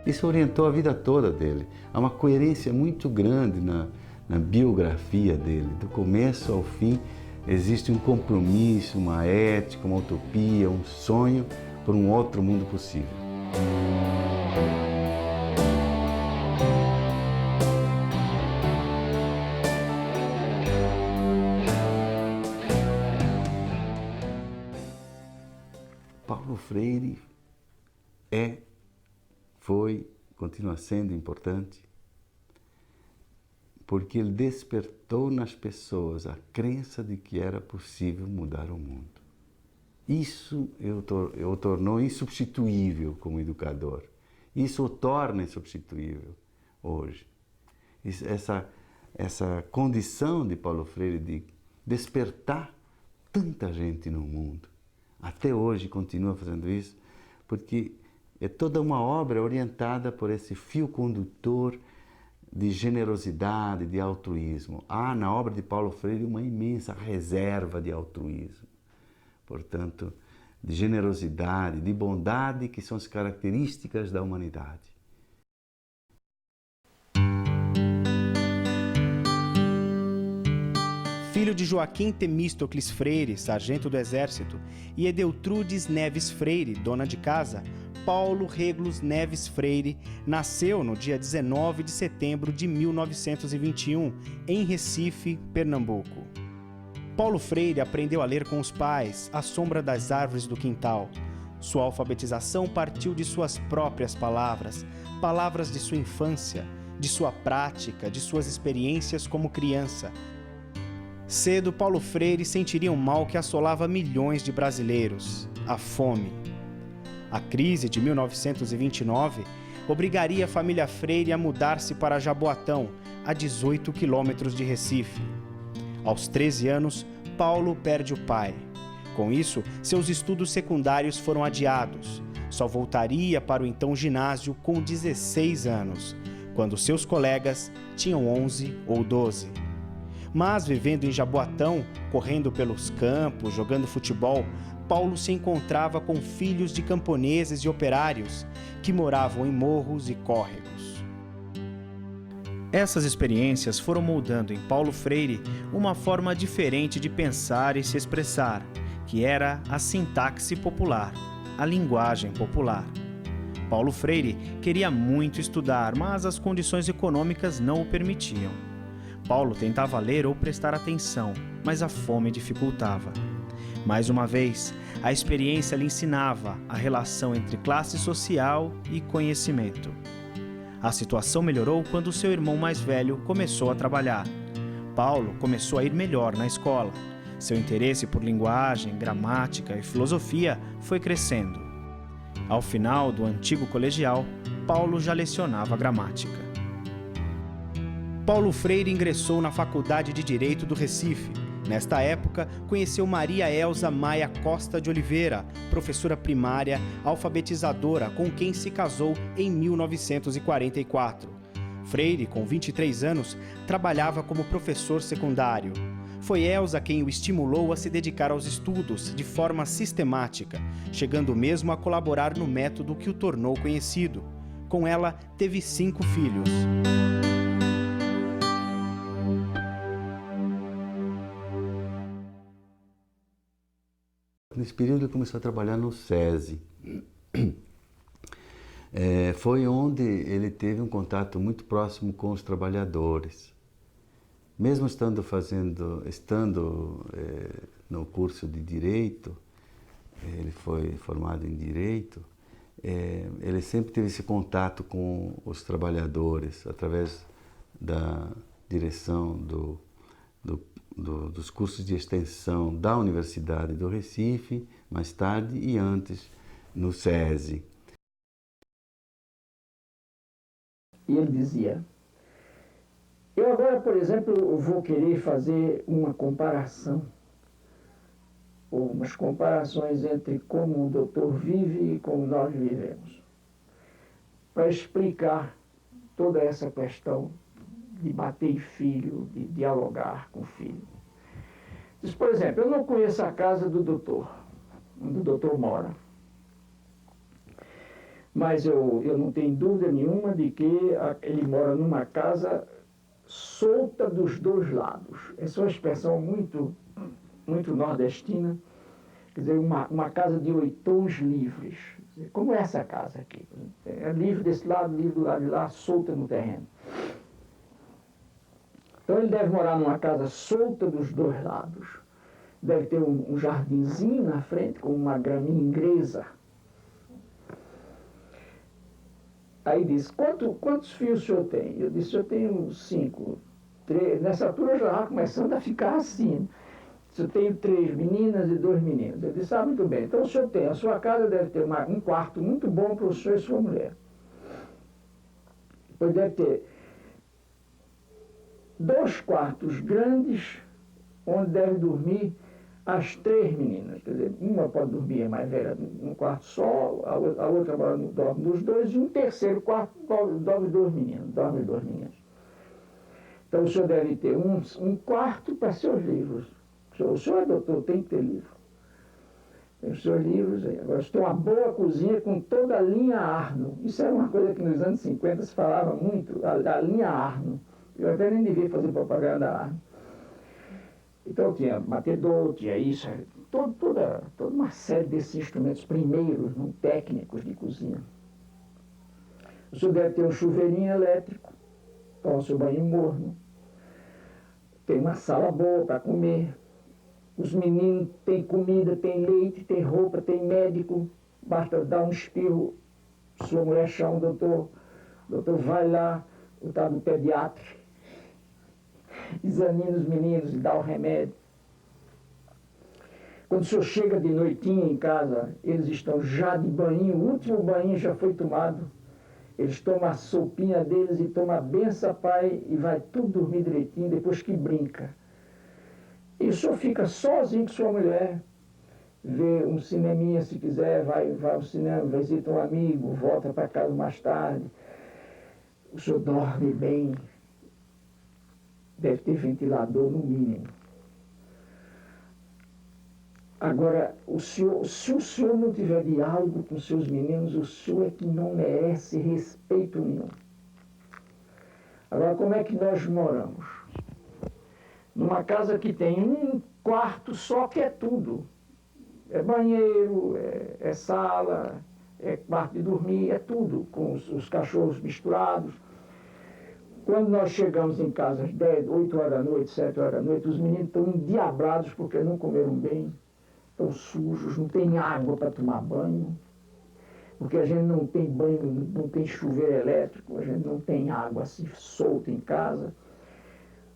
Isso orientou a vida toda dele. Há uma coerência muito grande na biografia dele. Do começo ao fim, existe um compromisso, uma ética, uma utopia, um sonho por um outro mundo possível. Paulo Freire foi, continua sendo importante, porque ele despertou nas pessoas a crença de que era possível mudar o mundo. Isso o tornou insubstituível como educador. Isso o torna insubstituível hoje. Essa condição de Paulo Freire de despertar tanta gente no mundo, até hoje continua fazendo isso, porque é toda uma obra orientada por esse fio condutor de generosidade, de altruísmo. Há na obra de Paulo Freire uma imensa reserva de altruísmo. Portanto, de generosidade, de bondade, que são as características da humanidade. Filho de Joaquim Temístocles Freire, sargento do Exército, e Edeltrudes Neves Freire, dona de casa, Paulo Regulus Neves Freire nasceu no dia 19 de setembro de 1921, em Recife, Pernambuco. Paulo Freire aprendeu a ler com os pais, à sombra das árvores do quintal. Sua alfabetização partiu de suas próprias palavras, palavras de sua infância, de sua prática, de suas experiências como criança. Cedo, Paulo Freire sentiria um mal que assolava milhões de brasileiros: a fome. A crise de 1929 obrigaria a família Freire a mudar-se para Jaboatão, a 18 quilômetros de Recife. Aos 13 anos, Paulo perde o pai. Com isso, seus estudos secundários foram adiados. Só voltaria para o então ginásio com 16 anos, quando seus colegas tinham 11 ou 12. Mas, vivendo em Jaboatão, correndo pelos campos, jogando futebol, Paulo se encontrava com filhos de camponeses e operários que moravam em morros e córregos. Essas experiências foram moldando em Paulo Freire uma forma diferente de pensar e se expressar, que era a sintaxe popular, a linguagem popular. Paulo Freire queria muito estudar, mas as condições econômicas não o permitiam. Paulo tentava ler ou prestar atenção, mas a fome dificultava. Mais uma vez, a experiência lhe ensinava a relação entre classe social e conhecimento. A situação melhorou quando seu irmão mais velho começou a trabalhar. Paulo começou a ir melhor na escola. Seu interesse por linguagem, gramática e filosofia foi crescendo. Ao final do antigo colegial, Paulo já lecionava gramática. Paulo Freire ingressou na Faculdade de Direito do Recife. Nesta época, conheceu Maria Elza Maia Costa de Oliveira, professora primária, alfabetizadora, com quem se casou em 1944. Freire, com 23 anos, trabalhava como professor secundário. Foi Elza quem o estimulou a se dedicar aos estudos de forma sistemática, chegando mesmo a colaborar no método que o tornou conhecido. Com ela, teve 5 filhos. Nesse período ele começou a trabalhar no SESI. Foi onde ele teve um contato muito próximo com os trabalhadores. Mesmo estando no curso de Direito, ele foi formado em Direito, ele sempre teve esse contato com os trabalhadores, através da direção dos cursos de extensão da Universidade do Recife, mais tarde e antes no SESI. E ele dizia: eu agora, por exemplo, vou querer fazer uma comparação, ou umas comparações entre como o doutor vive e como nós vivemos, para explicar toda essa questão de bater em filho, de dialogar com o filho. Diz, por exemplo, eu não conheço a casa do doutor, onde o doutor mora. mas eu não tenho dúvida nenhuma de que ele mora numa casa solta dos dois lados. Essa é uma expressão muito nordestina, quer dizer, uma casa de oitões livres. Como é essa casa aqui? É livre desse lado, livre do lado de lá, solta no terreno. Então ele deve morar numa casa solta dos dois lados. Deve ter um jardinzinho na frente com uma graminha inglesa. Aí diz, quantos filhos o senhor tem? Eu disse, eu tenho 5. Nessa altura eu já estava começando a ficar assim. Eu tenho 3 meninas e 2 meninos. Eu disse, muito bem. Então o senhor tem, a sua casa deve ter um quarto muito bom para o senhor e sua mulher. Depois deve ter 2 quartos grandes, onde deve dormir as 3 meninas. Quer dizer, uma pode dormir, a mais velha, num quarto só, a outra dorme nos 2, e um terceiro quarto dorme 2 meninos. Então o senhor deve ter um quarto para seus livros. O senhor é doutor, tem que ter livro. Tem os seus livros aí. Agora, tem uma boa cozinha com toda a linha Arno. Isso era uma coisa que nos anos 50 se falava muito, a linha Arno. Eu até nem devia fazer propaganda da Arno. Então tinha batedor, tinha isso, toda uma série desses instrumentos primeiros, não técnicos de cozinha. O senhor deve ter um chuveirinho elétrico, toma seu banho morno. Tem uma sala boa para comer. Os meninos têm comida, têm leite, têm roupa, têm médico. Basta dar um espirro, sua mulher chama o doutor vai lá, o tal do pediatra, examina os meninos e dá o remédio. Quando o senhor chega de noitinha em casa, eles estão já de banho, o último banho já foi tomado. Eles tomam a sopinha deles e tomam a benção, pai, e vai tudo dormir direitinho, depois que brinca. E o senhor fica sozinho com sua mulher, vê um cineminha se quiser, vai ao cinema, visita um amigo, volta para casa mais tarde. O senhor dorme bem, deve ter ventilador no mínimo. Agora, se o senhor não tiver diálogo com seus meninos, o senhor é que não merece respeito nenhum. Agora, como é que nós moramos? Numa casa que tem um quarto só que é tudo. É banheiro, é sala, é quarto de dormir, é tudo, com os cachorros misturados. Quando nós chegamos em casa às 8 horas da noite, 7 horas da noite, os meninos estão endiabrados porque não comeram bem, estão sujos, não tem água para tomar banho, porque a gente não tem banho, não tem chuveiro elétrico, a gente não tem água assim solta em casa.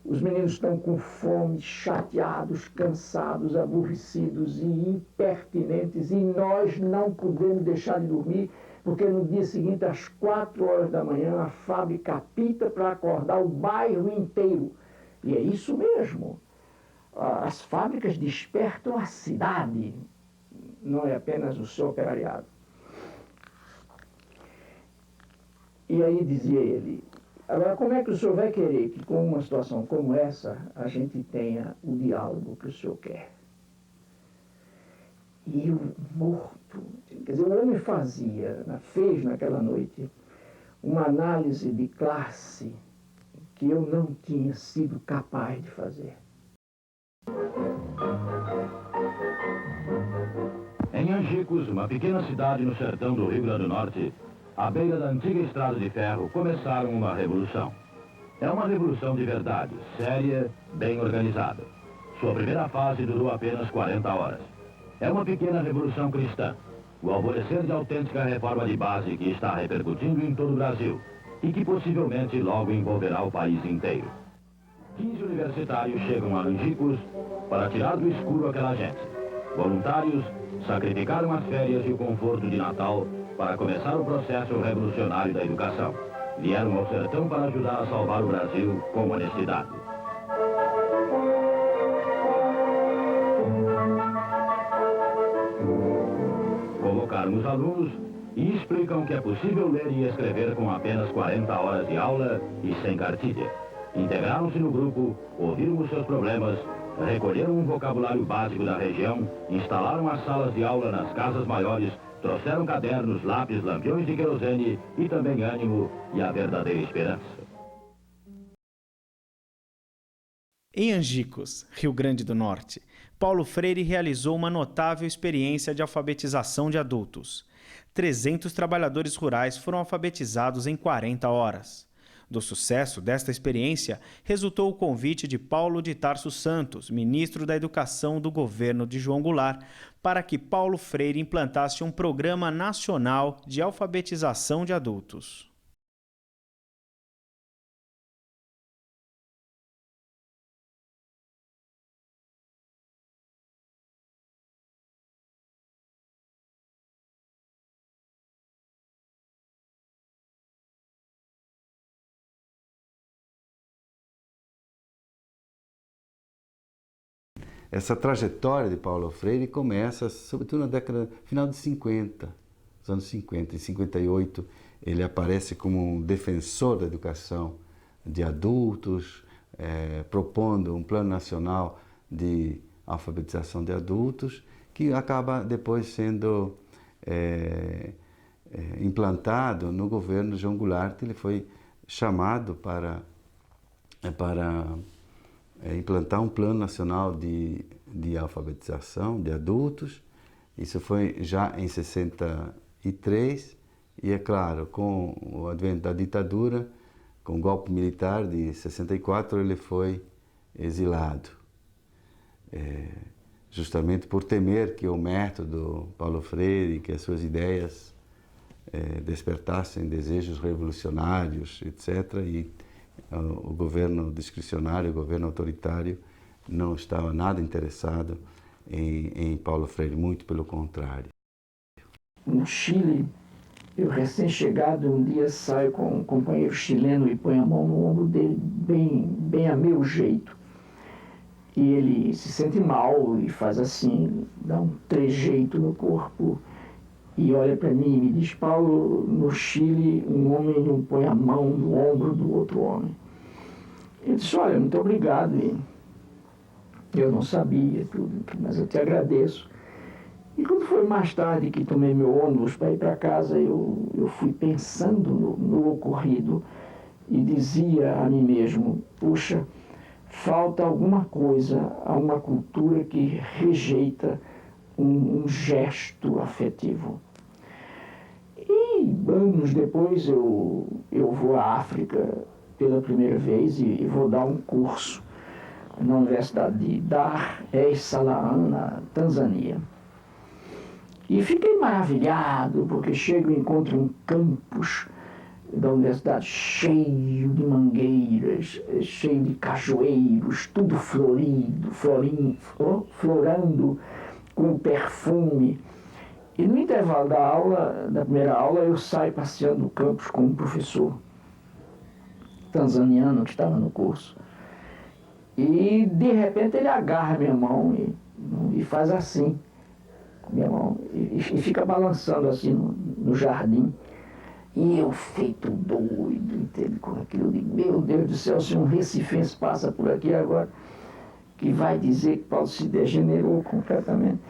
Os meninos estão com fome, chateados, cansados, aborrecidos e impertinentes, e nós não podemos deixar de dormir, porque no dia seguinte, às 4 horas da manhã, a fábrica apita para acordar o bairro inteiro. E é isso mesmo. As fábricas despertam a cidade, não é apenas o seu operariado. E aí dizia ele, agora como é que o senhor vai querer que com uma situação como essa a gente tenha o diálogo que o senhor quer? E eu morto, quer dizer, o homem fez naquela noite uma análise de classe que eu não tinha sido capaz de fazer. Em Angicos, uma pequena cidade no sertão do Rio Grande do Norte, à beira da antiga estrada de ferro, começaram uma revolução. É uma revolução de verdade, séria, bem organizada. Sua primeira fase durou apenas 40 horas. É uma pequena revolução cristã, o alvorecer de autêntica reforma de base que está repercutindo em todo o Brasil e que possivelmente logo envolverá o país inteiro. 15 universitários chegam a Angicos para tirar do escuro aquela gente. Voluntários sacrificaram as férias e o conforto de Natal para começar o processo revolucionário da educação. Vieram ao sertão para ajudar a salvar o Brasil com honestidade. Convocaram os alunos e explicam que é possível ler e escrever com apenas 40 horas de aula e sem cartilha. Integraram-se no grupo, ouviram os seus problemas, recolheram um vocabulário básico da região, instalaram as salas de aula nas casas maiores Trouxeram cadernos, lápis, lampiões de querosene e também ânimo e a verdadeira esperança. Em Angicos, Rio Grande do Norte, Paulo Freire realizou uma notável experiência de alfabetização de adultos. 300 trabalhadores rurais foram alfabetizados em 40 horas. Do sucesso desta experiência, resultou o convite de Paulo de Tarso Santos, ministro da Educação do governo de João Goulart, para que Paulo Freire implantasse um programa nacional de alfabetização de adultos. Essa trajetória de Paulo Freire começa, sobretudo na década, final de 50, os anos 50. Em 58, ele aparece como um defensor da educação de adultos, propondo um plano nacional de alfabetização de adultos, que acaba depois sendo implantado no governo João Goulart. Ele foi chamado para implantar um plano nacional de alfabetização de adultos. Isso foi já em 63 e, é claro, com o advento da ditadura, com o golpe militar de 64, ele foi exilado, justamente por temer que o método Paulo Freire, que as suas ideias despertassem desejos revolucionários, etc. E o governo discricionário, o governo autoritário, não estava nada interessado em Paulo Freire, muito pelo contrário. No Chile, eu recém-chegado, um dia saio com um companheiro chileno e põe a mão no ombro dele, bem a meu jeito. E ele se sente mal e faz assim, dá um trejeito no corpo e olha para mim e me diz: Paulo, no Chile, um homem não põe a mão no ombro do outro homem. Ele disse: olha, muito obrigado. E eu não sabia tudo, mas eu te agradeço. E quando foi mais tarde que tomei meu ônibus para ir para casa, eu fui pensando no ocorrido e dizia a mim mesmo: puxa, falta alguma coisa a uma cultura que rejeita um gesto afetivo. E anos depois eu vou à África pela primeira vez e vou dar um curso na Universidade de Dar es Salaam, na Tanzânia. E fiquei maravilhado, porque chego e encontro um campus da universidade cheio de mangueiras, cheio de cajueiros, tudo florido, florando com perfume. E no intervalo da primeira aula, eu saio passeando no campus com um professor tanzaniano que estava no curso. E, de repente, ele agarra minha mão e faz assim, com minha mão, e fica balançando assim no jardim. E eu, feito doido, entende, com aquilo, eu digo: meu Deus do céu, se um recifense passa por aqui agora, que vai dizer que Paulo se degenerou completamente.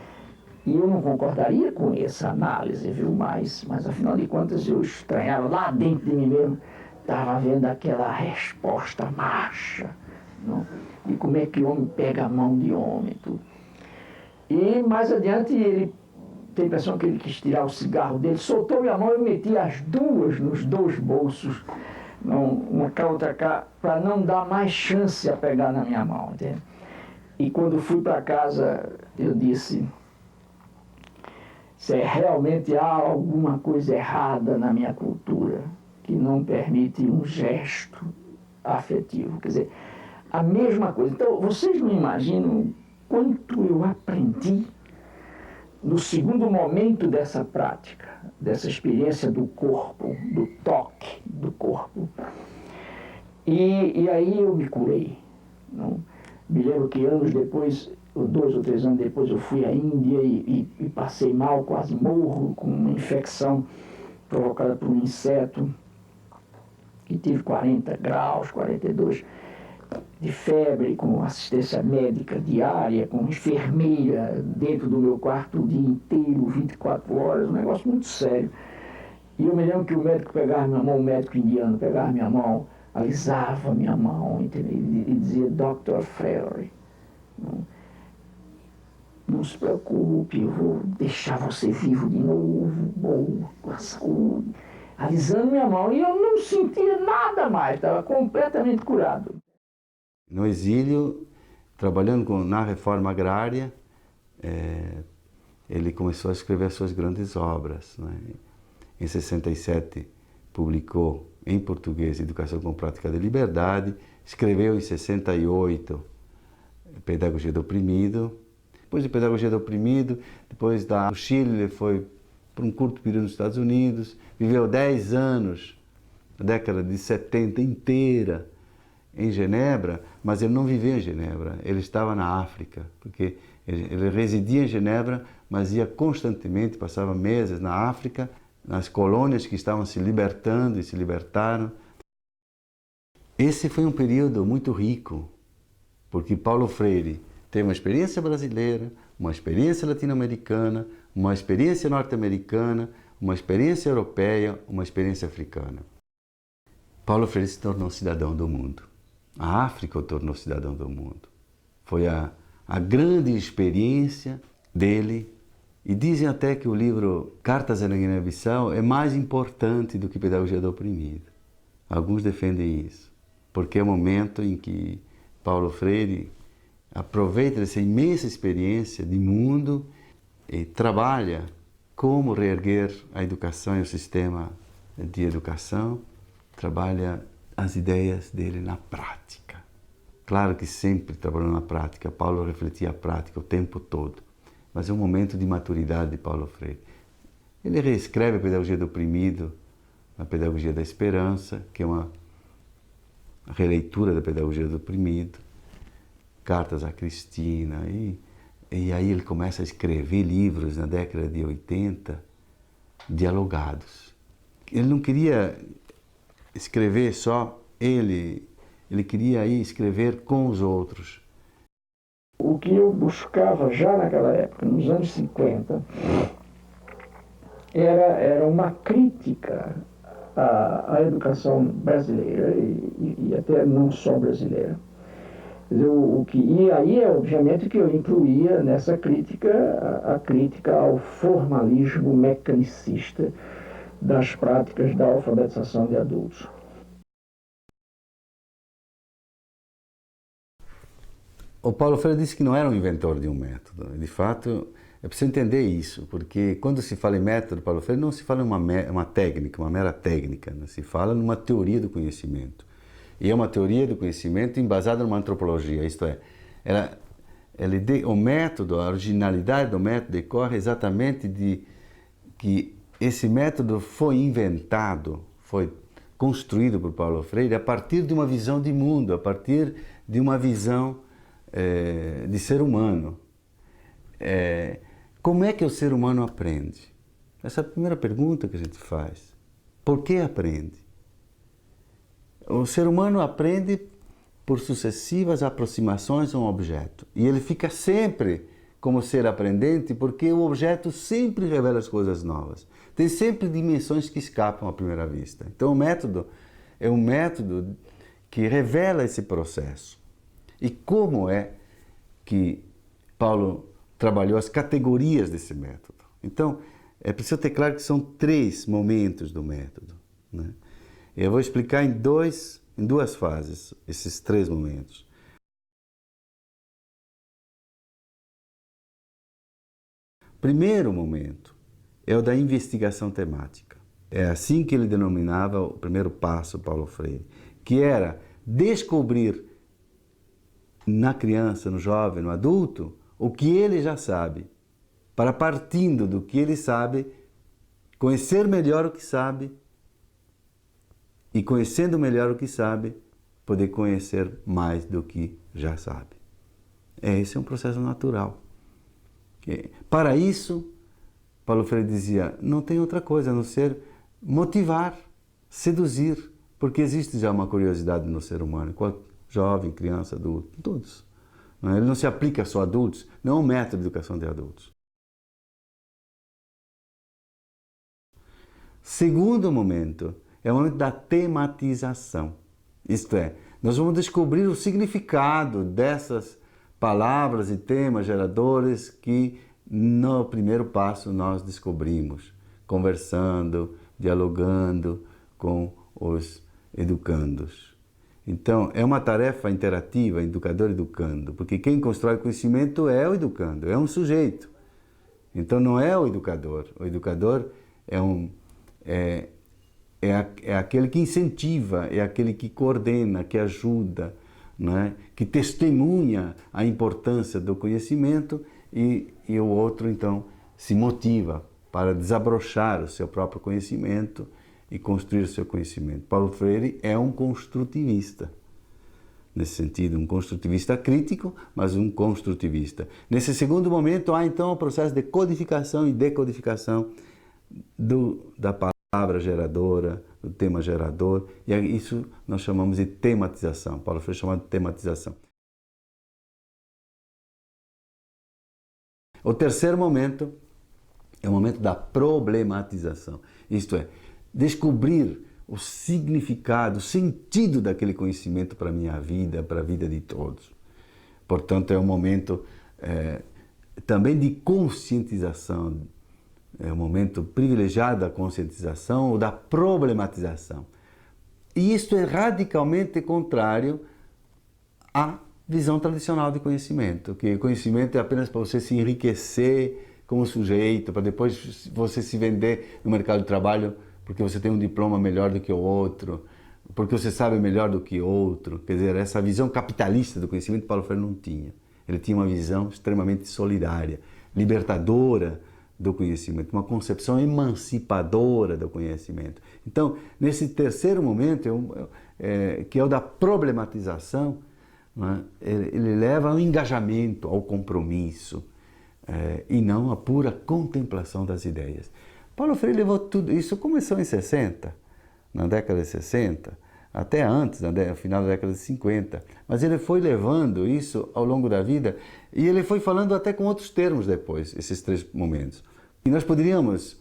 E eu não concordaria com essa análise, viu? Mas afinal de contas, eu estranhava lá dentro de mim mesmo, estava vendo aquela resposta macha, não? E como é que o homem pega a mão de homem, tudo. E mais adiante, ele tem a impressão que ele quis tirar o cigarro dele, soltou minha mão e eu meti as duas nos dois bolsos, uma cá, outra cá, para não dar mais chance a pegar na minha mão, entende? E quando fui para casa, eu disse: se realmente há alguma coisa errada na minha cultura que não permite um gesto afetivo. Quer dizer, a mesma coisa. Então, vocês não imaginam quanto eu aprendi no segundo momento dessa prática, dessa experiência do corpo, do toque do corpo. E aí eu me curei. Não? Me lembro que anos depois, 2 ou 3 anos depois, eu fui à Índia e passei mal, quase morro, com uma infecção provocada por um inseto, e tive 40 graus, 42. de febre, com assistência médica diária, com enfermeira dentro do meu quarto o dia inteiro, 24 horas, um negócio muito sério. E eu me lembro que o médico pegava minha mão, o médico indiano pegava minha mão, alisava minha mão, entendeu? E dizia, Dr. Freire, não se preocupe, eu vou deixar você vivo de novo, boa, com a saúde. Alisando minha mão, e eu não sentia nada mais, estava completamente curado. No exílio, trabalhando na reforma agrária, ele começou a escrever as suas grandes obras, né? Em 67, publicou em português Educação com Prática de Liberdade, escreveu em 68 Pedagogia do Oprimido. Depois de Pedagogia do Oprimido, depois do Chile, ele foi por um curto período nos Estados Unidos, viveu 10 anos, a década de 70 inteira, em Genebra, mas ele não vivia em Genebra, ele estava na África, porque ele residia em Genebra, mas ia constantemente, passava meses na África, nas colônias que estavam se libertando e se libertaram. Esse foi um período muito rico, porque Paulo Freire teve uma experiência brasileira, uma experiência latino-americana, uma experiência norte-americana, uma experiência europeia, uma experiência africana. Paulo Freire se tornou cidadão do mundo. A África o tornou cidadão do mundo. Foi a grande experiência dele. E dizem até que o livro Cartas à Guiné-Bissau é mais importante do que Pedagogia do Oprimido. Alguns defendem isso, porque é o momento em que Paulo Freire aproveita essa imensa experiência de mundo e trabalha como reerguer a educação e o sistema de educação, trabalha as ideias dele na prática. Claro que sempre trabalhou na prática, Paulo refletia a prática o tempo todo, mas é um momento de maturidade de Paulo Freire. Ele reescreve a Pedagogia do Oprimido, a Pedagogia da Esperança, que é uma releitura da Pedagogia do Oprimido, Cartas a Cristina, e aí ele começa a escrever livros na década de 80, dialogados. Ele não queria escrever só ele queria aí escrever com os outros. O que eu buscava já naquela época, nos anos 50, era uma crítica à educação brasileira e até não só brasileira. E aí, obviamente, que eu incluía nessa crítica a crítica ao formalismo mecanicista das práticas da alfabetização de adultos. O Paulo Freire disse que não era um inventor de um método. De fato, é preciso entender isso, porque quando se fala em método, Paulo Freire, não se fala em uma técnica, uma mera técnica, né? Se fala numa teoria do conhecimento. E é uma teoria do conhecimento embasada numa antropologia, isto é, o método, a originalidade do método decorre exatamente de que esse método foi inventado, foi construído por Paulo Freire a partir de uma visão de mundo, a partir de uma visão de ser humano. Como é que o ser humano aprende? Essa é a primeira pergunta que a gente faz. Por que aprende? O ser humano aprende por sucessivas aproximações a um objeto. E ele fica sempre como ser aprendente porque o objeto sempre revela as coisas novas. Tem sempre dimensões que escapam à primeira vista. Então o método é um método que revela esse processo. E como é que Paulo trabalhou as categorias desse método? Então, é preciso ter claro que são 3 momentos do método, né? Eu vou explicar em duas fases esses 3 momentos. O primeiro momento é o da investigação temática. É assim que ele denominava o primeiro passo, Paulo Freire, que era descobrir na criança, no jovem, no adulto, o que ele já sabe, para partindo do que ele sabe, conhecer melhor o que sabe, e conhecendo melhor o que sabe, poder conhecer mais do que já sabe. Esse é um processo natural. Para isso, Paulo Freire dizia, não tem outra coisa a não ser motivar, seduzir, porque existe já uma curiosidade no ser humano. jovem, criança, adulto, todos. Ele não se aplica só a adultos, não é um método de educação de adultos. Segundo momento é o momento da tematização. Isto é, nós vamos descobrir o significado dessas palavras e temas geradores que no primeiro passo nós descobrimos, conversando, dialogando com os educandos. Então, é uma tarefa interativa, educador-educando, porque quem constrói conhecimento é o educando, é um sujeito. Então, não é o educador é aquele que incentiva, é aquele que coordena, que ajuda, não é? Que testemunha a importância do conhecimento e o outro, então, se motiva para desabrochar o seu próprio conhecimento e construir o seu conhecimento. Paulo Freire é um construtivista, nesse sentido, um construtivista crítico, mas um construtivista. Nesse segundo momento, há então o processo de codificação e decodificação da palavra geradora, do tema gerador, e isso nós chamamos de tematização. Paulo Freire chama de tematização. O terceiro momento é o momento da problematização, isto é, descobrir o significado, o sentido daquele conhecimento para a minha vida, para a vida de todos. Portanto, é um momento também de conscientização, é um momento privilegiado da conscientização ou da problematização. E isto é radicalmente contrário à visão tradicional de conhecimento, que conhecimento é apenas para você se enriquecer como sujeito, para depois você se vender no mercado de trabalho porque você tem um diploma melhor do que o outro, porque você sabe melhor do que o outro. Quer dizer, essa visão capitalista do conhecimento Paulo Freire não tinha. Ele tinha uma visão extremamente solidária, libertadora do conhecimento, uma concepção emancipadora do conhecimento. Então, nesse terceiro momento, que é o da problematização, né, ele leva ao engajamento, ao compromisso, e não à pura contemplação das ideias. Paulo Freire levou tudo isso, começou em 60, na década de 60, até antes, no final da década de 50, mas ele foi levando isso ao longo da vida e ele foi falando até com outros termos depois, esses três momentos. E nós poderíamos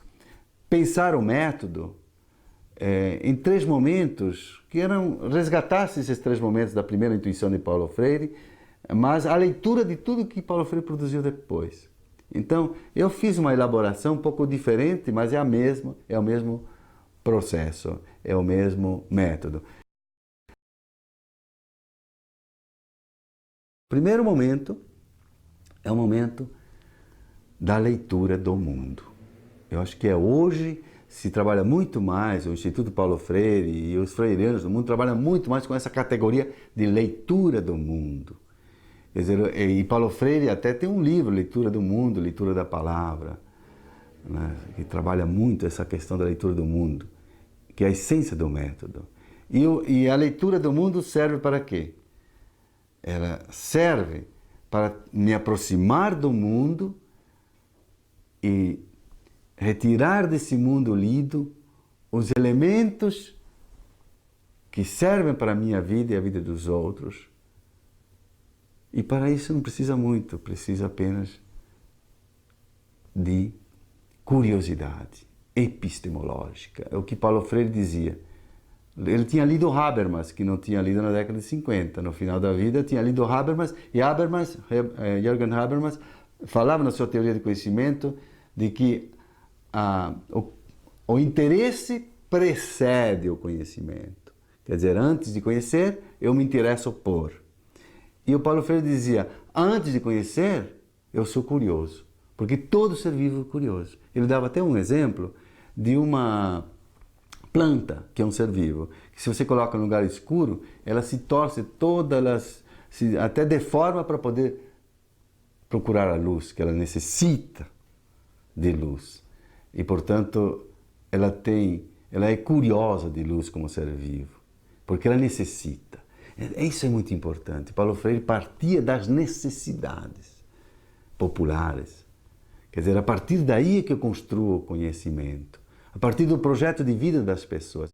pensar o método em três momentos que resgatassem esses três momentos da primeira intuição de Paulo Freire, mas a leitura de tudo que Paulo Freire produziu depois. Então, eu fiz uma elaboração um pouco diferente, mas é o mesmo processo, é o mesmo método. O primeiro momento é o momento da leitura do mundo. Eu acho que hoje se trabalha muito mais, o Instituto Paulo Freire e os freirianos do mundo trabalham muito mais com essa categoria de leitura do mundo. Quer dizer, e Paulo Freire até tem um livro, Leitura do Mundo, Leitura da Palavra, né, que trabalha muito essa questão da leitura do mundo, que é a essência do método. E a leitura do mundo serve para quê? Ela serve para me aproximar do mundo e retirar desse mundo lido os elementos que servem para a minha vida e a vida dos outros. E para isso não precisa muito, precisa apenas de curiosidade epistemológica. É o que Paulo Freire dizia. Ele tinha lido Habermas, que não tinha lido na década de 50. No final da vida tinha lido Habermas, e Jürgen Habermas falava na sua teoria de conhecimento de que o interesse precede o conhecimento. Quer dizer, antes de conhecer, eu me interesso por. E o Paulo Freire dizia, antes de conhecer, eu sou curioso, porque todo ser vivo é curioso. Ele dava até um exemplo de uma planta, que é um ser vivo, que se você coloca em um lugar escuro, ela se torce até deforma para poder procurar a luz, que ela necessita de luz. E, portanto, ela é curiosa de luz como ser vivo, porque ela necessita. Isso é muito importante. Paulo Freire partia das necessidades populares. Quer dizer, a partir daí é que eu construo o conhecimento. A partir do projeto de vida das pessoas.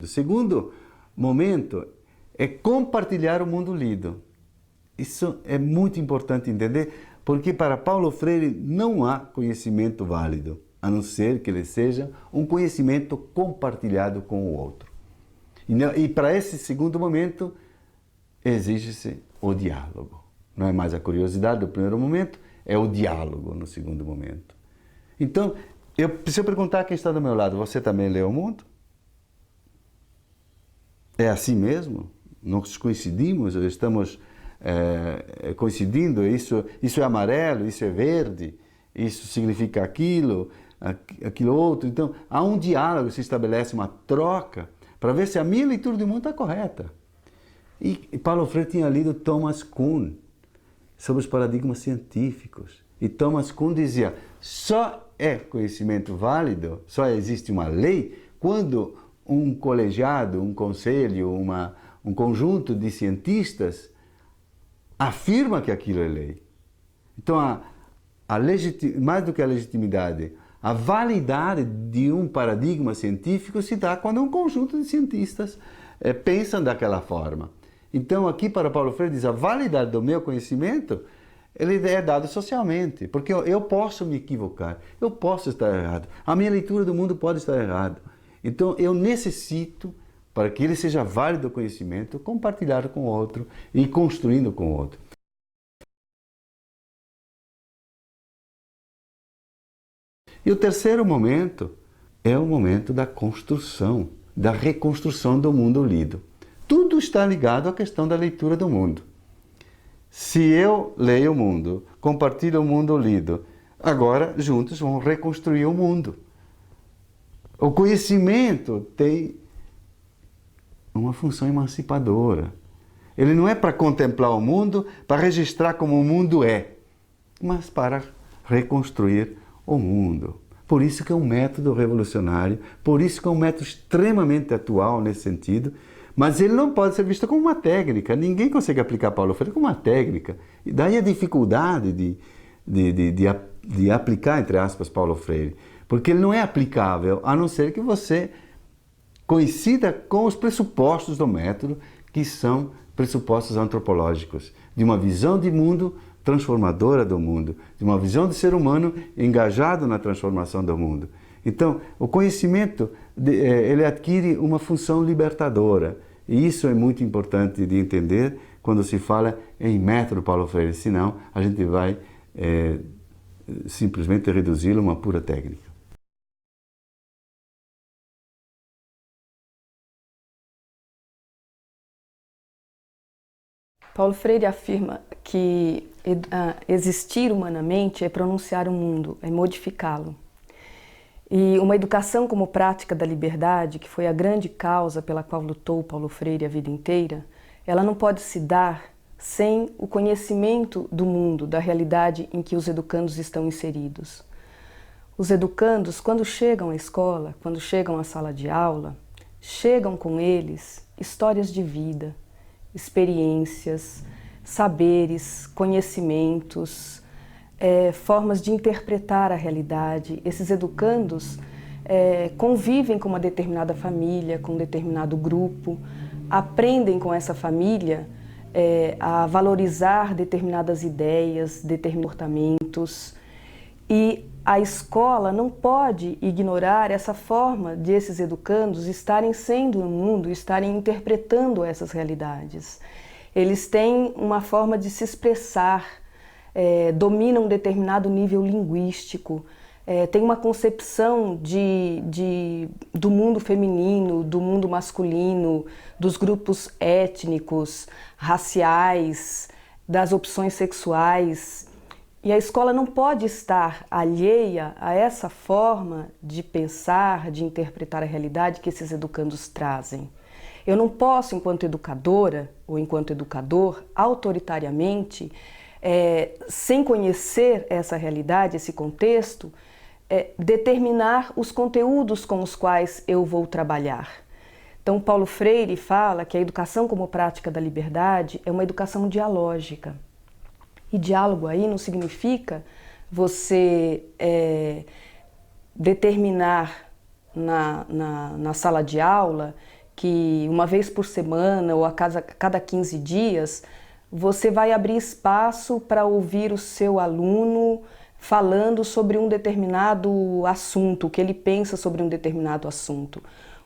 O segundo momento é compartilhar o mundo lido. Isso é muito importante entender, porque para Paulo Freire não há conhecimento válido, a não ser que ele seja um conhecimento compartilhado com o outro. E para esse segundo momento, exige-se o diálogo. Não é mais a curiosidade do primeiro momento, é o diálogo no segundo momento. Então, se eu perguntar a quem está do meu lado, você também lê o mundo? É assim mesmo? Nós coincidimos, estamos coincidindo, isso é amarelo, isso é verde, isso significa aquilo, aquilo outro. Então, há um diálogo, se estabelece uma troca, para ver se a minha leitura do mundo está correta. E Paulo Freire tinha lido Thomas Kuhn sobre os paradigmas científicos. E Thomas Kuhn dizia, só é conhecimento válido, só existe uma lei, quando um colegiado, um conselho, um conjunto de cientistas afirma que aquilo é lei. Então, mais do que a legitimidade, a validade de um paradigma científico se dá quando um conjunto de cientistas pensam daquela forma. Então, aqui para Paulo Freire diz, a validade do meu conhecimento, ele é dado socialmente, porque eu posso me equivocar, eu posso estar errado, a minha leitura do mundo pode estar errada. Então, eu necessito, para que ele seja válido o conhecimento, compartilhar com o outro e construindo com o outro. E o terceiro momento é o momento da construção, da reconstrução do mundo lido. Tudo está ligado à questão da leitura do mundo. Se eu leio o mundo, compartilho o mundo lido, agora juntos vamos reconstruir o mundo. O conhecimento tem uma função emancipadora. Ele não é para contemplar o mundo, para registrar como o mundo é, mas para reconstruir o mundo. Por isso que é um método revolucionário, por isso que é um método extremamente atual nesse sentido, mas ele não pode ser visto como uma técnica. Ninguém consegue aplicar Paulo Freire como uma técnica. E daí a dificuldade de aplicar, entre aspas, Paulo Freire. Porque ele não é aplicável, a não ser que você coincida com os pressupostos do método, que são pressupostos antropológicos, de uma visão de mundo transformadora do mundo, de uma visão de ser humano engajado na transformação do mundo. Então, o conhecimento, ele adquire uma função libertadora. E isso é muito importante de entender quando se fala em método Paulo Freire, senão a gente vai simplesmente reduzi-lo a uma pura técnica. Paulo Freire afirma que existir humanamente é pronunciar o mundo, é modificá-lo. E uma educação como prática da liberdade, que foi a grande causa pela qual lutou Paulo Freire a vida inteira, ela não pode se dar sem o conhecimento do mundo, da realidade em que os educandos estão inseridos. Os educandos, quando chegam à escola, quando chegam à sala de aula, chegam com eles histórias de vida, experiências, saberes, conhecimentos, formas de interpretar a realidade. Esses educandos convivem com uma determinada família, com um determinado grupo, aprendem com essa família a valorizar determinadas ideias, determinados comportamentos. E a escola não pode ignorar essa forma de esses educandos estarem sendo no mundo, estarem interpretando essas realidades. Eles têm uma forma de se expressar, dominam um determinado nível linguístico, têm uma concepção do mundo feminino, do mundo masculino, dos grupos étnicos, raciais, das opções sexuais. E a escola não pode estar alheia a essa forma de pensar, de interpretar a realidade que esses educandos trazem. Eu não posso, enquanto educadora ou enquanto educador, autoritariamente, sem conhecer essa realidade, esse contexto, determinar os conteúdos com os quais eu vou trabalhar. Então, Paulo Freire fala que a educação como prática da liberdade é uma educação dialógica. E diálogo aí não significa você determinar na sala de aula que uma vez por semana ou a cada 15 dias, você vai abrir espaço para ouvir o seu aluno falando sobre um determinado assunto, o que ele pensa sobre um determinado assunto.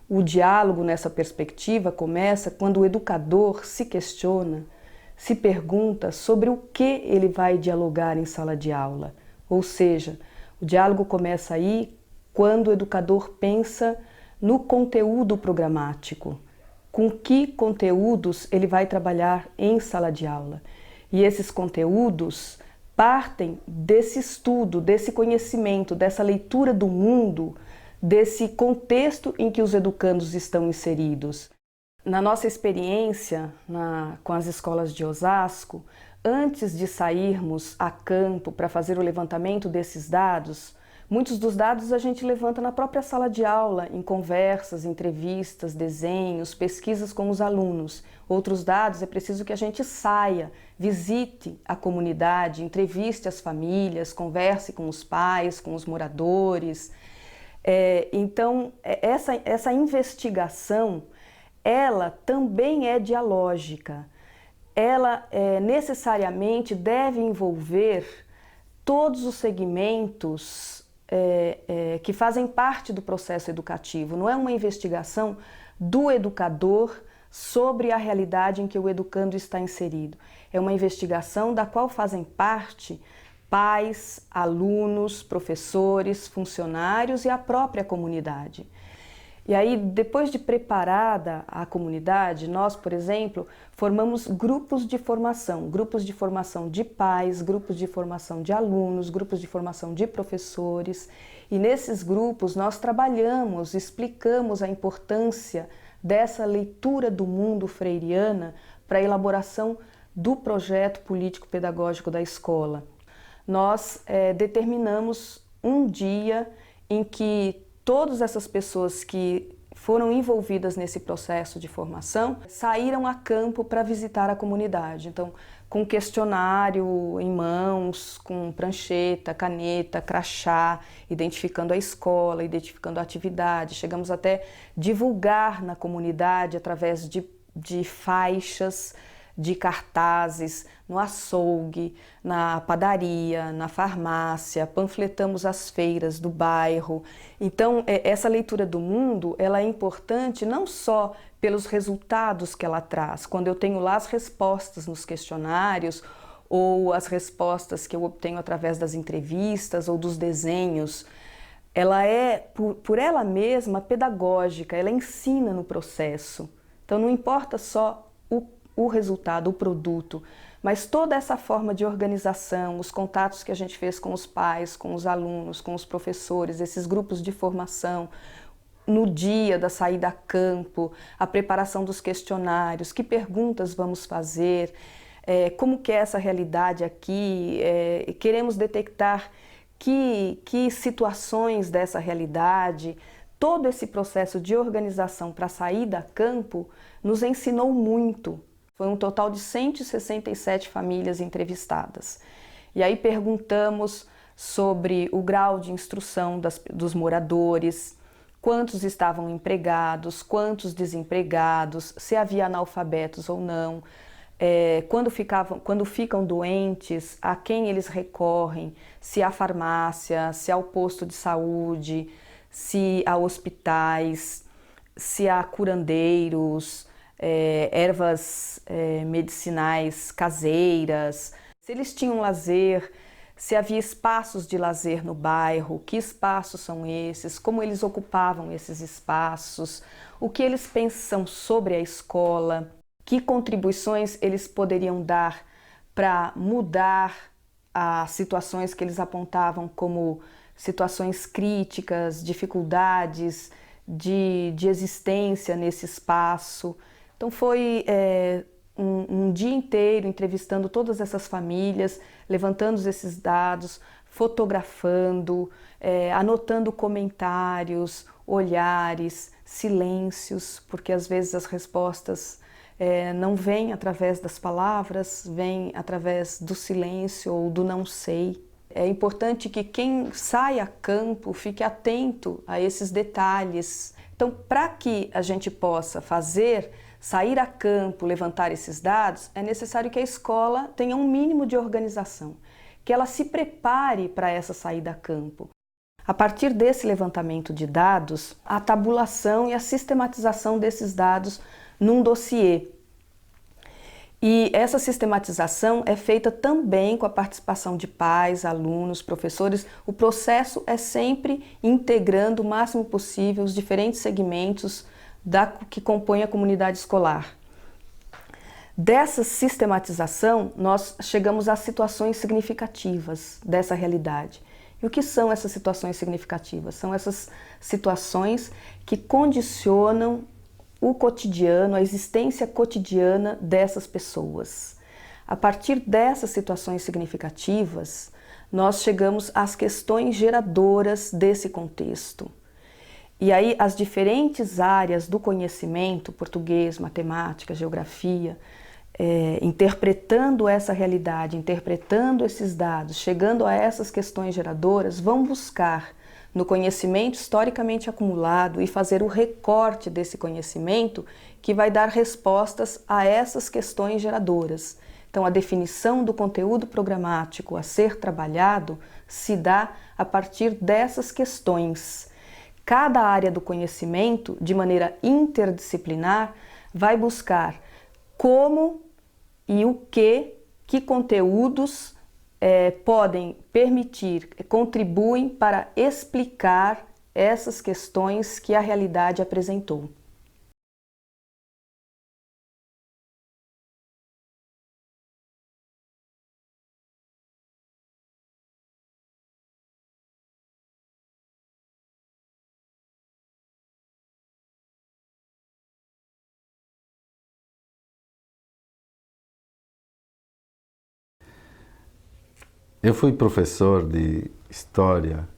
O diálogo nessa perspectiva começa quando o educador se questiona, se pergunta sobre o que ele vai dialogar em sala de aula. Ou seja, o diálogo começa aí quando o educador pensa no conteúdo programático, com que conteúdos ele vai trabalhar em sala de aula. E esses conteúdos partem desse estudo, desse conhecimento, dessa leitura do mundo, desse contexto em que os educandos estão inseridos. Na nossa experiência com as escolas de Osasco, antes de sairmos a campo para fazer o levantamento desses dados, muitos dos dados a gente levanta na própria sala de aula, em conversas, entrevistas, desenhos, pesquisas com os alunos. Outros dados é preciso que a gente saia, visite a comunidade, entreviste as famílias, converse com os pais, com os moradores. Então, essa investigação, ela também é dialógica. Ela necessariamente deve envolver todos os segmentos que fazem parte do processo educativo. Não é uma investigação do educador sobre a realidade em que o educando está inserido. É uma investigação da qual fazem parte pais, alunos, professores, funcionários e a própria comunidade. E aí, depois de preparada a comunidade, nós, por exemplo, formamos grupos de formação de pais, grupos de formação de alunos, grupos de formação de professores. E nesses grupos nós trabalhamos, explicamos a importância dessa leitura do mundo freiriana para a elaboração do projeto político-pedagógico da escola. Nós determinamos um dia em que todas essas pessoas que foram envolvidas nesse processo de formação saíram a campo para visitar a comunidade. Então, com questionário em mãos, com prancheta, caneta, crachá, identificando a escola, identificando a atividade. Chegamos até divulgar na comunidade através de faixas, de cartazes, no açougue, na padaria, na farmácia, panfletamos as feiras do bairro. Então, essa leitura do mundo, ela é importante não só pelos resultados que ela traz. Quando eu tenho lá as respostas nos questionários, ou as respostas que eu obtenho através das entrevistas ou dos desenhos, ela é, por ela mesma, pedagógica, ela ensina no processo. Então, não importa só o resultado, o produto, mas toda essa forma de organização, os contatos que a gente fez com os pais, com os alunos, com os professores, esses grupos de formação, no dia da saída a campo, a preparação dos questionários, que perguntas vamos fazer, como que é essa realidade aqui, queremos detectar que situações dessa realidade. Todo esse processo de organização para a saída a campo nos ensinou muito. Foi um total de 167 famílias entrevistadas. E aí perguntamos sobre o grau de instrução dos moradores, quantos estavam empregados, quantos desempregados, se havia analfabetos ou não, quando ficam doentes, a quem eles recorrem, se há farmácia, se há o posto de saúde, se há hospitais, se há curandeiros, ervas medicinais caseiras, se eles tinham lazer, se havia espaços de lazer no bairro, que espaços são esses, como eles ocupavam esses espaços, o que eles pensam sobre a escola, que contribuições eles poderiam dar para mudar as situações que eles apontavam como situações críticas, dificuldades de existência nesse espaço. Então foi um dia inteiro entrevistando todas essas famílias, levantando esses dados, fotografando, anotando comentários, olhares, silêncios, porque às vezes as respostas não vêm através das palavras, vêm através do silêncio ou do não sei. É importante que quem sai a campo fique atento a esses detalhes. Então, para que a gente possa sair a campo, levantar esses dados, é necessário que a escola tenha um mínimo de organização, que ela se prepare para essa saída a campo. A partir desse levantamento de dados, a tabulação e a sistematização desses dados num dossiê. E essa sistematização é feita também com a participação de pais, alunos, professores. O processo é sempre integrando o máximo possível os diferentes segmentos que compõem a comunidade escolar. Dessa sistematização, nós chegamos às situações significativas dessa realidade. E o que são essas situações significativas? São essas situações que condicionam o cotidiano, a existência cotidiana dessas pessoas. A partir dessas situações significativas, nós chegamos às questões geradoras desse contexto. E aí as diferentes áreas do conhecimento, português, matemática, geografia, interpretando essa realidade, interpretando esses dados, chegando a essas questões geradoras, vão buscar no conhecimento historicamente acumulado e fazer o recorte desse conhecimento que vai dar respostas a essas questões geradoras. Então, a definição do conteúdo programático a ser trabalhado se dá a partir dessas questões. Cada área do conhecimento, de maneira interdisciplinar, vai buscar como e o que conteúdos podem permitir, contribuem para explicar essas questões que a realidade apresentou. Eu fui professor de História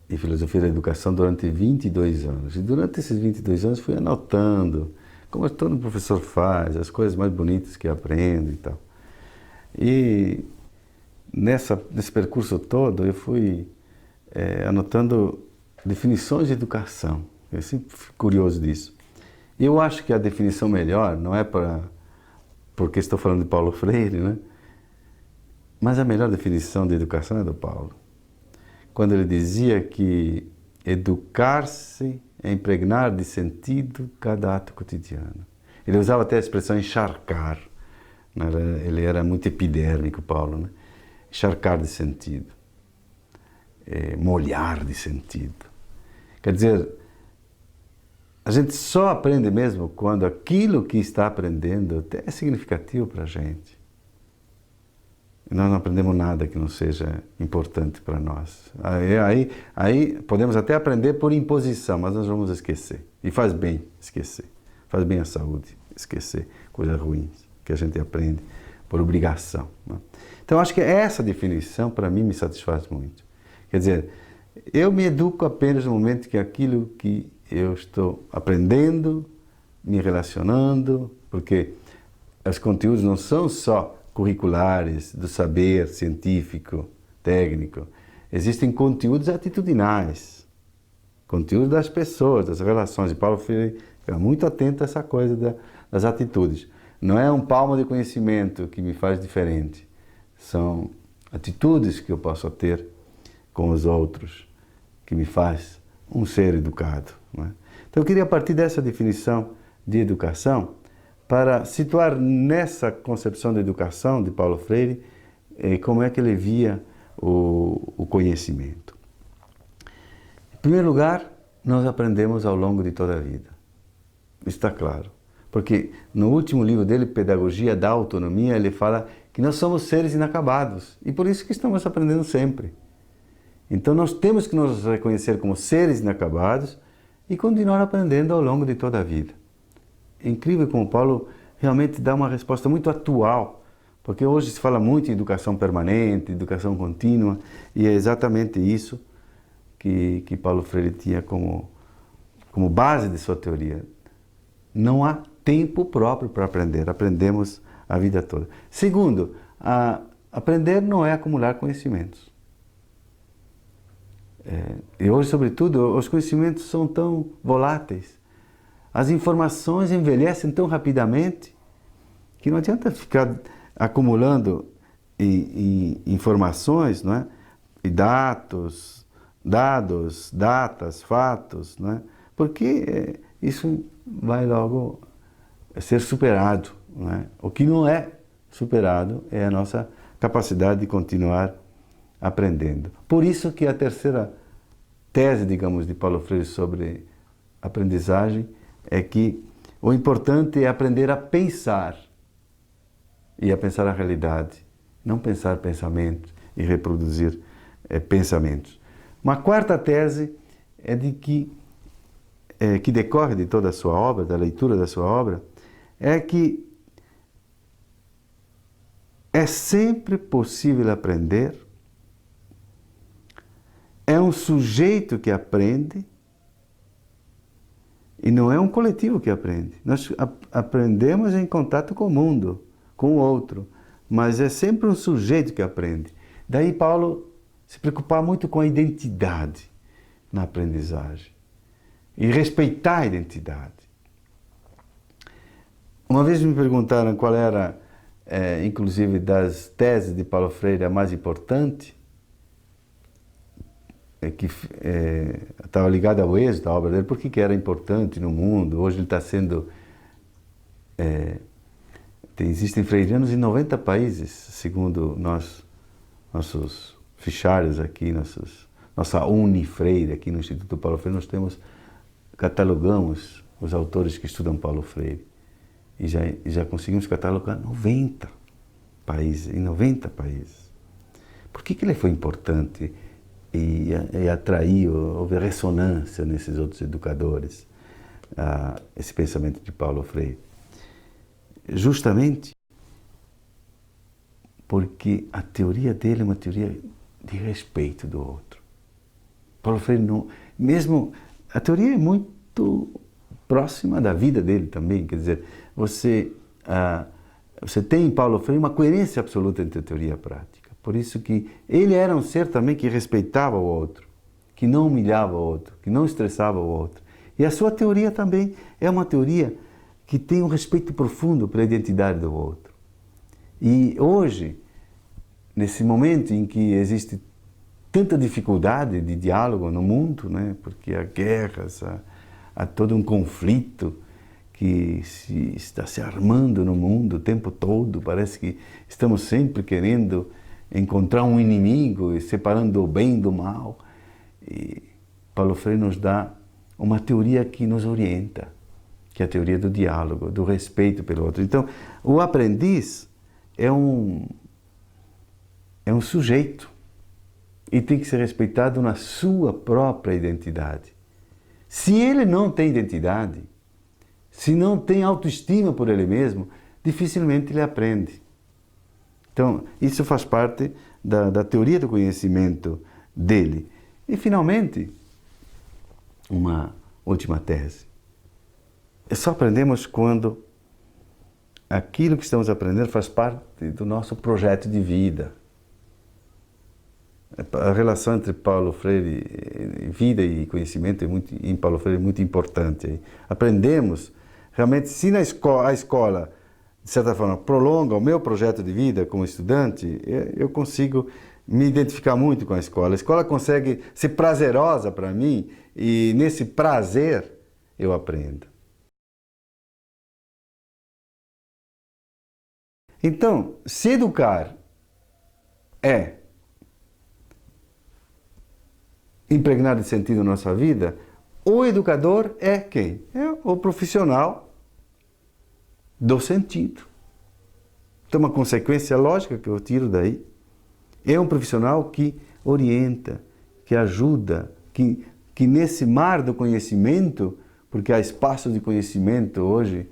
e Filosofia da Educação durante 22 anos. E durante esses 22 anos fui anotando, como todo professor faz, as coisas mais bonitas que aprende e tal. E nesse percurso todo eu fui anotando definições de educação. Eu sempre fui curioso disso. E eu acho que a definição melhor, não é porque estou falando de Paulo Freire, né? Mas a melhor definição de educação é do Paulo. Quando ele dizia que educar-se é impregnar de sentido cada ato cotidiano. Ele usava até a expressão encharcar. Ele era muito epidérmico, Paulo, né? Encharcar de sentido. Molhar de sentido. Quer dizer, a gente só aprende mesmo quando aquilo que está aprendendo é significativo para a gente. Nós não aprendemos nada que não seja importante para nós. Aí podemos até aprender por imposição, mas nós vamos esquecer. E faz bem esquecer. Faz bem à saúde esquecer coisas ruins que a gente aprende por obrigação, né? Então, acho que essa definição, para mim, me satisfaz muito. Quer dizer, eu me educo apenas no momento que aquilo que eu estou aprendendo, me relacionando, porque os conteúdos não são só curriculares, do saber científico, técnico. Existem conteúdos atitudinais, conteúdos das pessoas, das relações. E Paulo Freire fica muito atento a essa coisa das atitudes. Não é um palmo de conhecimento que me faz diferente, são atitudes que eu posso ter com os outros, que me faz um ser educado, não é? Então eu queria partir dessa definição de educação para situar nessa concepção de educação de Paulo Freire como é que ele via o conhecimento. Em primeiro lugar, nós aprendemos ao longo de toda a vida. Isso está claro. Porque no último livro dele, Pedagogia da Autonomia, ele fala que nós somos seres inacabados e por isso que estamos aprendendo sempre. Então nós temos que nos reconhecer como seres inacabados e continuar aprendendo ao longo de toda a vida. É incrível como Paulo realmente dá uma resposta muito atual, porque hoje se fala muito em educação permanente, educação contínua, e é exatamente isso que Paulo Freire tinha como base de sua teoria. Não há tempo próprio para aprender, aprendemos a vida toda. Segundo, aprender não é acumular conhecimentos. E hoje, sobretudo, os conhecimentos são tão voláteis. As informações envelhecem tão rapidamente que não adianta ficar acumulando informações, não é? E dados, datas, fatos, não é? Porque isso vai logo ser superado, não é? O que não é superado é a nossa capacidade de continuar aprendendo. Por isso que a terceira tese, digamos, de Paulo Freire sobre aprendizagem é que o importante é aprender a pensar e a pensar a realidade, não pensar pensamentos e reproduzir pensamentos. Uma quarta tese é de que decorre de toda a sua obra, da leitura da sua obra, é que é sempre possível aprender, é um sujeito que aprende e não é um coletivo que aprende. Nós aprendemos em contato com o mundo, com o outro, mas é sempre um sujeito que aprende. Daí Paulo se preocupar muito com a identidade na aprendizagem e respeitar a identidade. Uma vez me perguntaram qual era, inclusive, das teses de Paulo Freire a mais importante, que estava ligada ao êxito da obra dele, por que era importante no mundo. Hoje ele está sendo... existem freirianos em 90 países, segundo nossos fichários aqui, nossa Unifreire aqui no Instituto Paulo Freire, nós catalogamos os autores que estudam Paulo Freire. E já conseguimos catalogar 90 países, em 90 países. Por que ele foi importante e atraiu, houve ressonância nesses outros educadores, esse pensamento de Paulo Freire? Justamente porque a teoria dele é uma teoria de respeito do outro. Paulo Freire não... Mesmo a teoria é muito próxima da vida dele também, quer dizer, você tem em Paulo Freire uma coerência absoluta entre a teoria e a prática. Por isso que ele era um ser também que respeitava o outro, que não humilhava o outro, que não estressava o outro. E a sua teoria também é uma teoria que tem um respeito profundo pela identidade do outro. E hoje, nesse momento em que existe tanta dificuldade de diálogo no mundo, né, porque há guerras, há todo um conflito que está se armando no mundo o tempo todo, parece que estamos sempre querendo encontrar um inimigo e separando o bem do mal. E Paulo Freire nos dá uma teoria que nos orienta, que é a teoria do diálogo, do respeito pelo outro. Então, o aprendiz é um sujeito e tem que ser respeitado na sua própria identidade. Se ele não tem identidade, se não tem autoestima por ele mesmo, dificilmente ele aprende. Então, isso faz parte da teoria do conhecimento dele. E, finalmente, uma última tese. Só aprendemos quando aquilo que estamos aprendendo faz parte do nosso projeto de vida. A relação entre Paulo Freire, vida e conhecimento, em Paulo Freire, é muito importante. Aprendemos, realmente, se a escola, de certa forma, prolonga o meu projeto de vida como estudante, eu consigo me identificar muito com a escola. A escola consegue ser prazerosa para mim e, nesse prazer, eu aprendo. Então, se educar é impregnar de sentido na nossa vida, o educador é quem? É o profissional do sentido. Então, uma consequência lógica que eu tiro daí é um profissional que orienta, que ajuda, que nesse mar do conhecimento, porque há espaços de conhecimento hoje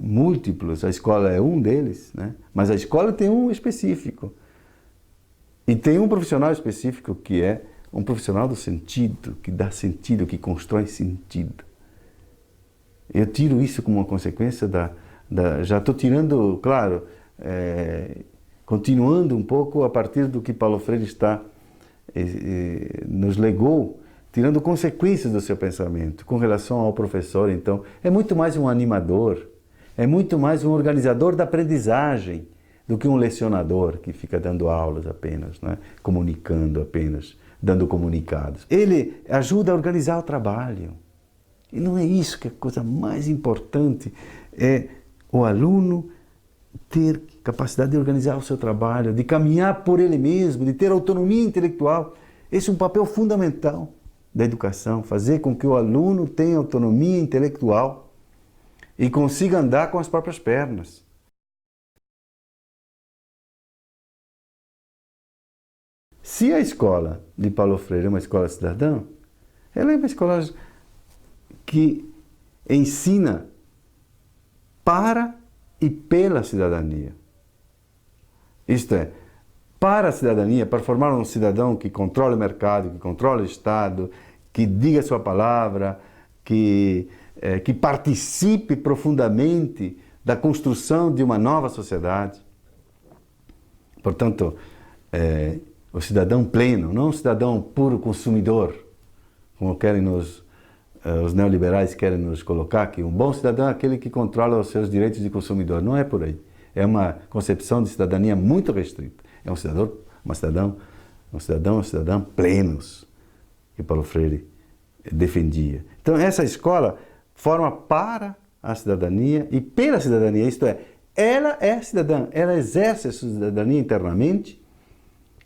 múltiplos, a escola é um deles, né? Mas a escola tem um específico. E tem um profissional específico que é um profissional do sentido, que dá sentido, que constrói sentido. Eu tiro isso como uma consequência já estou tirando, claro, continuando um pouco a partir do que Paulo Freire está nos legou, tirando consequências do seu pensamento com relação ao professor. Então, é muito mais um animador, é muito mais um organizador da aprendizagem do que um lecionador que fica dando aulas apenas, né? Comunicando apenas, dando comunicados. Ele ajuda a organizar o trabalho. E não é isso que é a coisa mais importante, é o aluno ter capacidade de organizar o seu trabalho, de caminhar por ele mesmo, de ter autonomia intelectual. Esse é um papel fundamental da educação, fazer com que o aluno tenha autonomia intelectual e consiga andar com as próprias pernas. Se a escola de Paulo Freire é uma escola cidadã, ela é uma escola que ensina para e pela cidadania. Isto é, para a cidadania, para formar um cidadão que controle o mercado, que controle o Estado, que diga a sua palavra, que participe profundamente da construção de uma nova sociedade. Portanto, o cidadão pleno, não um cidadão puro consumidor, como querem os neoliberais querem nos colocar, que um bom cidadão é aquele que controla os seus direitos de consumidor. Não é por aí. É uma concepção de cidadania muito restrita. É um cidadão plenos, que Paulo Freire defendia. Então essa escola forma para a cidadania e pela cidadania, isto é, ela é cidadã, ela exerce a sua cidadania internamente,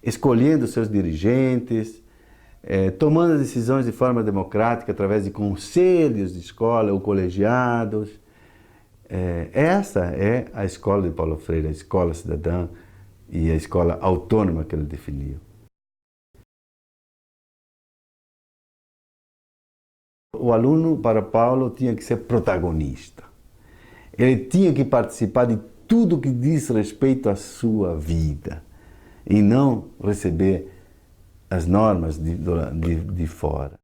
escolhendo seus dirigentes, tomando decisões de forma democrática através de conselhos de escola ou colegiados. Essa é a escola de Paulo Freire, a escola cidadã e a escola autônoma que ele definiu. O aluno, para Paulo, tinha que ser protagonista. Ele tinha que participar de tudo que diz respeito à sua vida e não receber as normas de fora.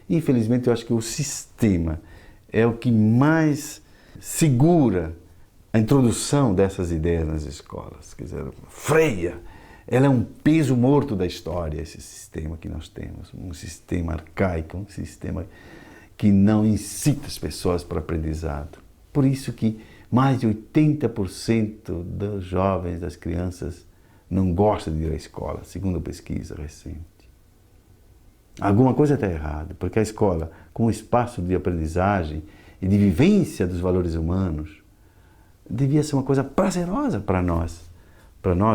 Infelizmente, eu acho que o sistema é o que mais segura a introdução dessas ideias nas escolas. Quer dizer, freia. Ela é um peso morto da história, esse sistema que nós temos. Um sistema arcaico, um sistema que não incita as pessoas para o aprendizado. Por isso que mais de 80% dos jovens, das crianças, não gostam de ir à escola, segundo pesquisa recente. Alguma coisa está errada, porque a escola, como espaço de aprendizagem e de vivência dos valores humanos, devia ser uma coisa prazerosa para nós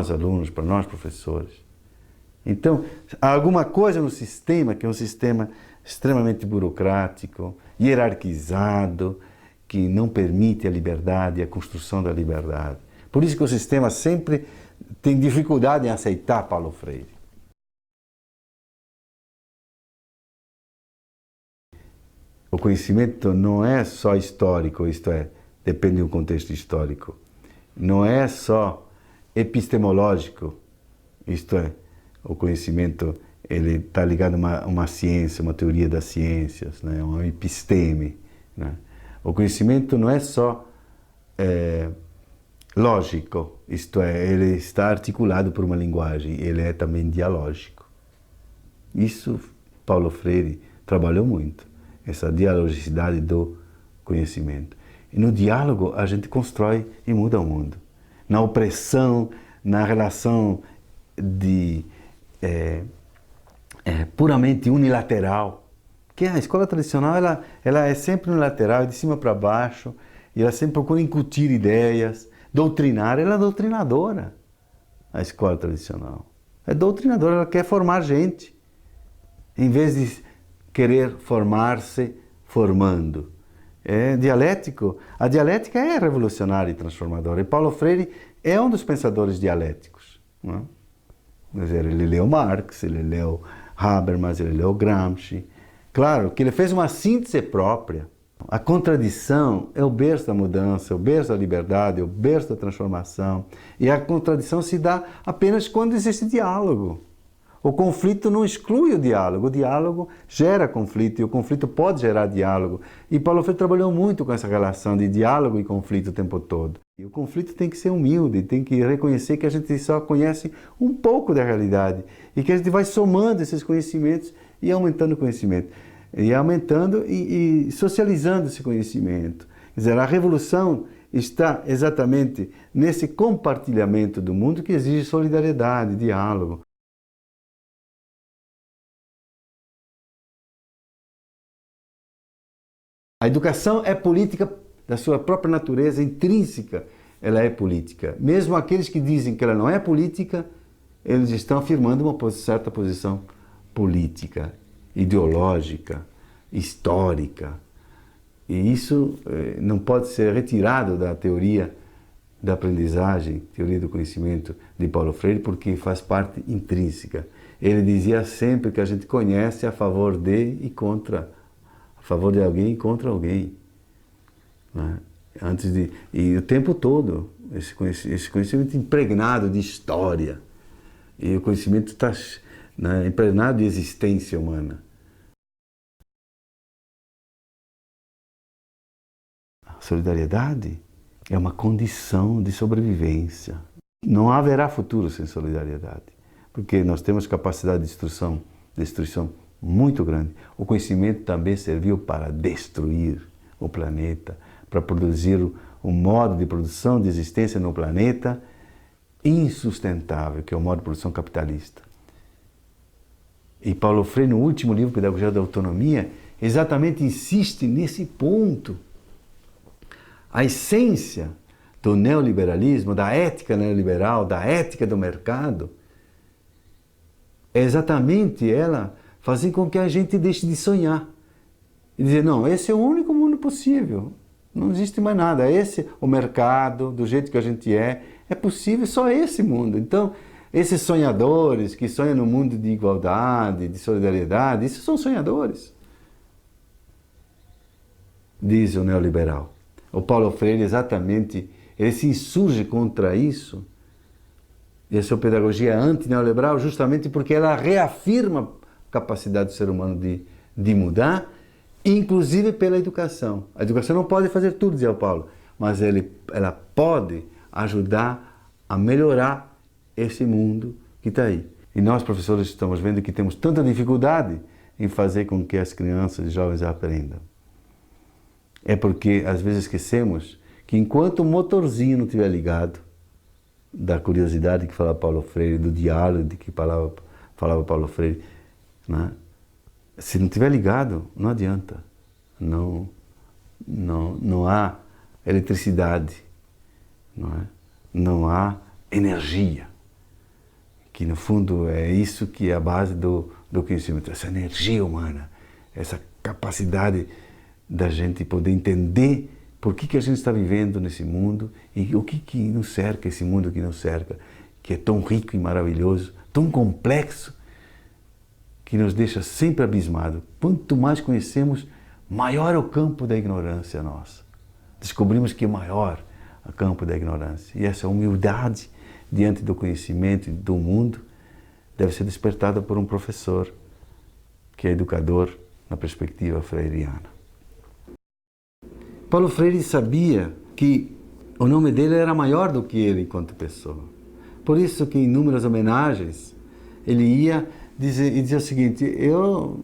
alunos, para nós professores. Então, há alguma coisa no sistema, que é um sistema extremamente burocrático, hierarquizado, que não permite a liberdade e a construção da liberdade. Por isso que o sistema sempre tem dificuldade em aceitar Paulo Freire. O conhecimento não é só histórico, isto é, depende do contexto histórico. Não é só epistemológico, isto é, o conhecimento ele está ligado a uma ciência, uma teoria das ciências, né? Um episteme. Né? O conhecimento não é só lógico, isto é, ele está articulado por uma linguagem, ele é também dialógico. Isso Paulo Freire trabalhou muito, essa dialogicidade do conhecimento. E no diálogo a gente constrói e muda o mundo. Na opressão, na relação puramente unilateral, que a escola tradicional ela é sempre unilateral, de cima para baixo, e ela sempre procura incutir ideias, doutrinar. Ela é doutrinadora, a escola tradicional. É doutrinadora, ela quer formar gente, em vez de querer formar-se formando. É dialético. A dialética é revolucionária e transformadora. E Paulo Freire é um dos pensadores dialéticos. Não é? Quer dizer, ele leu Marx, ele leu Habermas, ele leu Gramsci. Claro que ele fez uma síntese própria. A contradição é o berço da mudança, é o berço da liberdade, é o berço da transformação. E a contradição se dá apenas quando existe diálogo. O conflito não exclui o diálogo gera conflito e o conflito pode gerar diálogo. E Paulo Freire trabalhou muito com essa relação de diálogo e conflito o tempo todo. E o conflito tem que ser humilde, tem que reconhecer que a gente só conhece um pouco da realidade e que a gente vai somando esses conhecimentos e aumentando o conhecimento. E aumentando e socializando esse conhecimento. Quer dizer, a revolução está exatamente nesse compartilhamento do mundo que exige solidariedade, diálogo. A educação é política da sua própria natureza intrínseca, ela é política. Mesmo aqueles que dizem que ela não é política, eles estão afirmando uma certa posição política, ideológica, histórica. E isso não pode ser retirado da teoria da aprendizagem, teoria do conhecimento de Paulo Freire, porque faz parte intrínseca. Ele dizia sempre que a gente conhece a favor de e contra, a favor de alguém e contra alguém. Né? E o tempo todo, esse conhecimento impregnado de história, e o conhecimento está, né, impregnado de existência humana. A solidariedade é uma condição de sobrevivência. Não haverá futuro sem solidariedade, porque nós temos capacidade de destruição muito grande. O conhecimento também serviu para destruir o planeta, para produzir um modo de produção de existência no planeta insustentável, que é o modo de produção capitalista. E Paulo Freire, no último livro, Pedagogia da Autonomia, exatamente insiste nesse ponto. A essência do neoliberalismo, da ética neoliberal, da ética do mercado, é exatamente ela fazer com que a gente deixe de sonhar. E dizer, não, esse é o único mundo possível. Não existe mais nada. Esse, o mercado, do jeito que a gente é possível só esse mundo. Então, esses sonhadores que sonham no mundo de igualdade, de solidariedade, esses são sonhadores, diz o neoliberal. O Paulo Freire, exatamente, ele se insurge contra isso, e a sua pedagogia é anti-neoliberal, justamente porque ela reafirma a capacidade do ser humano de mudar, inclusive pela educação. A educação não pode fazer tudo, dizia o Paulo, mas ela pode ajudar a melhorar esse mundo que está aí. E nós, professores, estamos vendo que temos tanta dificuldade em fazer com que as crianças e jovens aprendam. É porque, às vezes, esquecemos que enquanto o motorzinho não estiver ligado, da curiosidade que falava Paulo Freire, do diálogo de que falava Paulo Freire, né? Se não estiver ligado, não adianta. Não há eletricidade, não há energia. Que, no fundo, é isso que é a base do conhecimento, essa energia humana, essa capacidade da gente poder entender por que a gente está vivendo nesse mundo e o que nos cerca, esse mundo que nos cerca, que é tão rico e maravilhoso, tão complexo, que nos deixa sempre abismado. Quanto mais conhecemos, maior é o campo da ignorância nossa. Descobrimos que é maior o campo da ignorância. E essa humildade diante do conhecimento e do mundo deve ser despertada por um professor que é educador na perspectiva freiriana. Paulo Freire sabia que o nome dele era maior do que ele enquanto pessoa. Por isso que em inúmeras homenagens ele ia dizer o seguinte: eu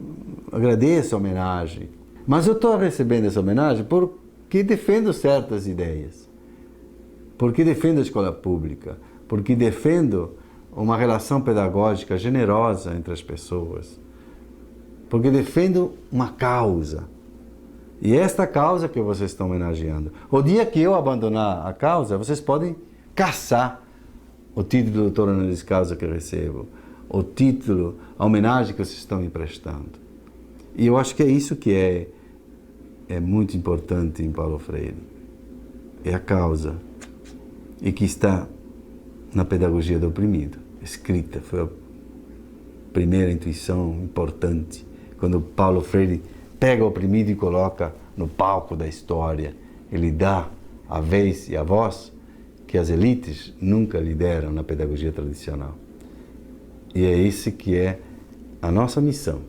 agradeço a homenagem, mas eu estou recebendo essa homenagem porque defendo certas ideias, porque defendo a escola pública, porque defendo uma relação pedagógica generosa entre as pessoas, porque defendo uma causa. E esta causa que vocês estão homenageando. O dia que eu abandonar a causa, vocês podem caçar o título de doutor honoris causa que eu recebo, o título, a homenagem que vocês estão me prestando. E eu acho que é isso que é muito importante em Paulo Freire. É a causa. E que está na pedagogia do oprimido. Escrita, foi a primeira intuição importante. Quando Paulo Freire pega o oprimido e coloca no palco da história. Ele dá a vez e a voz que as elites nunca lhe deram na pedagogia tradicional. E é esse que é a nossa missão.